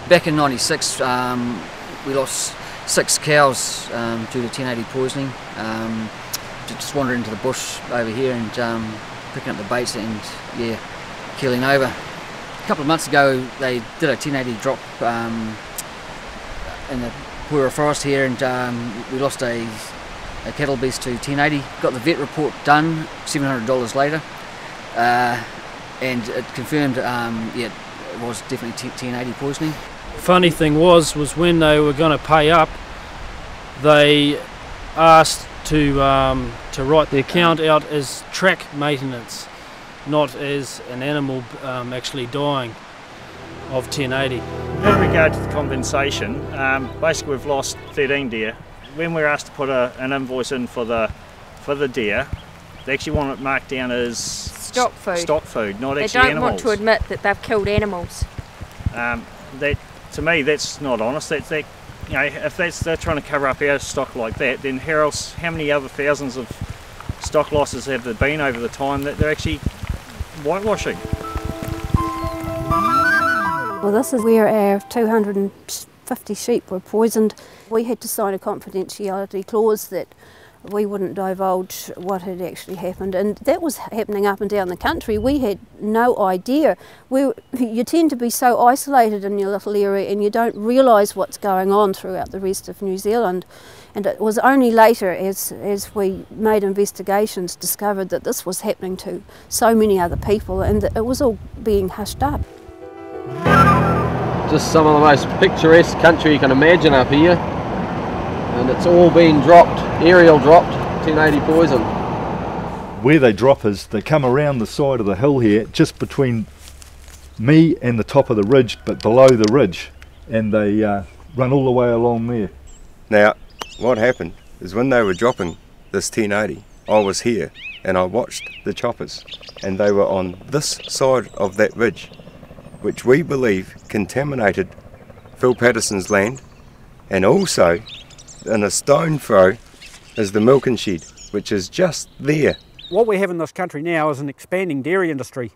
Back in '96, we lost 6 cows due to 1080 poisoning. Just wandering into the bush over here and picking up the baits and keeling over. A couple of months ago they did a 1080 drop in the Puera forest here, and we lost a cattle beast to 1080. Got the vet report done $700 later, and it confirmed it was definitely 1080 poisoning. Funny thing was when they were going to pay up, they asked to write the account out as track maintenance, not as an animal actually dying of 1080. In regard to the compensation, basically we've lost 13 deer. When we're asked to put an invoice in for the deer, they actually want it marked down as stock food, not actually animals. They don't want to admit that they've killed animals. To me, that's not honest. If they're trying to cover up our stock like that, then how many other thousands of stock losses have there been over the time that they're actually whitewashing? Well, this is where our 250 sheep were poisoned. We had to sign a confidentiality clause that we wouldn't divulge what had actually happened, and that was happening up and down the country. We had no idea. You tend to be so isolated in your little area and you don't realise what's going on throughout the rest of New Zealand. And it was only later, as we made investigations, discovered that this was happening to so many other people and that it was all being hushed up. Just some of the most picturesque country you can imagine up here, and it's all been dropped, aerial dropped, 1080 poison. Where they drop is they come around the side of the hill here, just between me and the top of the ridge, but below the ridge, and they run all the way along there. Now, what happened is when they were dropping this 1080, I was here and I watched the choppers, and they were on this side of that ridge, which we believe contaminated Phil Patterson's land, and also in a stone throw is the milking shed, which is just there. What we have in this country now is an expanding dairy industry,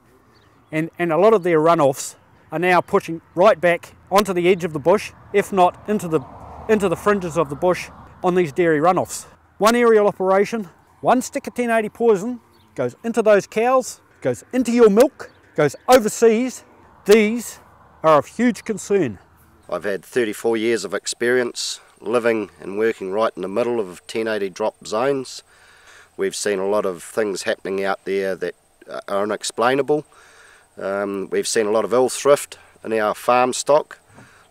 and a lot of their runoffs are now pushing right back onto the edge of the bush, if not into the fringes of the bush on these dairy runoffs. One aerial operation, one stick of 1080 poison goes into those cows, goes into your milk, goes overseas. These are of huge concern. I've had 34 years of experience living and working right in the middle of 1080 drop zones. We've seen a lot of things happening out there that are unexplainable. We've seen a lot of ill thrift in our farm stock,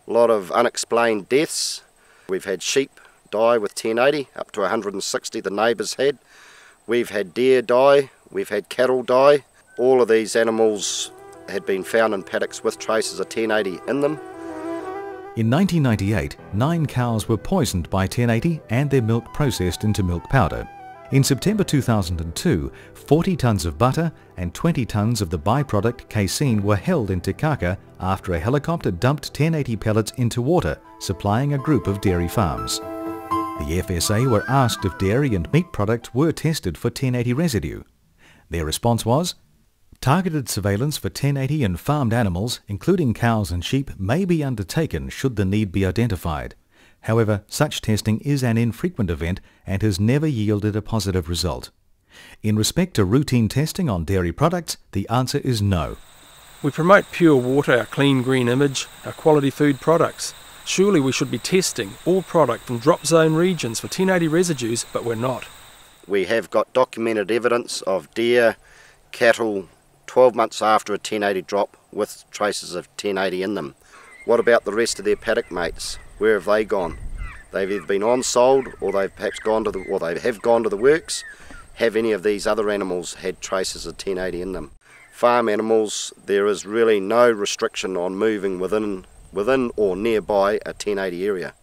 a lot of unexplained deaths. We've had sheep die with 1080, up to 160 the neighbours had. We've had deer die, we've had cattle die. All of these animals had been found in paddocks with traces of 1080 in them. In 1998, 9 cows were poisoned by 1080 and their milk processed into milk powder. In September 2002, 40 tonnes of butter and 20 tonnes of the byproduct casein were held in Te Kaka after a helicopter dumped 1080 pellets into water, supplying a group of dairy farms. The FSA were asked if dairy and meat products were tested for 1080 residue. Their response was, "Targeted surveillance for 1080 in farmed animals, including cows and sheep, may be undertaken should the need be identified. However, such testing is an infrequent event and has never yielded a positive result." In respect to routine testing on dairy products, the answer is no. We promote pure water, our clean green image, our quality food products. Surely we should be testing all product from drop zone regions for 1080 residues, but we're not. We have got documented evidence of deer, cattle, 12 months after a 1080 drop with traces of 1080 in them. What about the rest of their paddock mates? Where have they gone? They've either been on-sold or they've perhaps gone to the works. Have any of these other animals had traces of 1080 in them? Farm animals, there is really no restriction on moving within or nearby a 1080 area.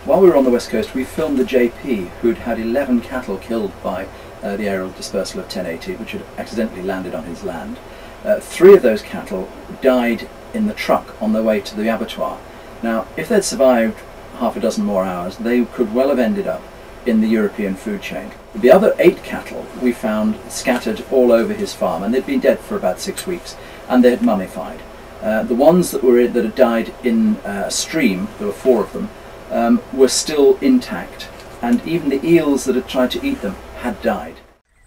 While we were on the west coast, we filmed the JP, who'd had 11 cattle killed by the aerial dispersal of 1080, which had accidentally landed on his land. 3 of those cattle died in the truck on their way to the abattoir. Now, if they'd survived half a dozen more hours, they could well have ended up in the European food chain. The other 8 cattle we found scattered all over his farm, and they'd been dead for about 6 weeks, and they had mummified. The ones that had died in a stream, there were 4 of them, were still intact, and even the eels that had tried to eat them had died.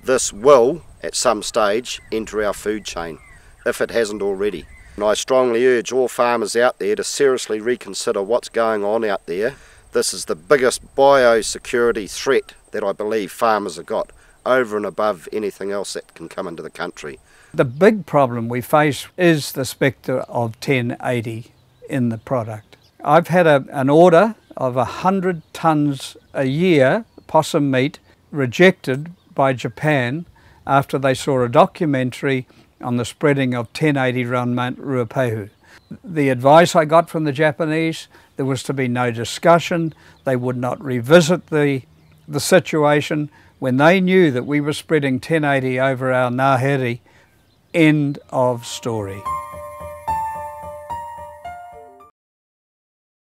This will, at some stage, enter our food chain, if it hasn't already. And I strongly urge all farmers out there to seriously reconsider what's going on out there. This is the biggest biosecurity threat that I believe farmers have got, over and above anything else that can come into the country. The big problem we face is the spectre of 1080 in the product. I've had an order of 100 tonnes a year possum meat rejected by Japan after they saw a documentary on the spreading of 1080 around Mount Ruapehu. The advice I got from the Japanese, there was to be no discussion, they would not revisit the situation when they knew that we were spreading 1080 over our Ngāhere. End of story.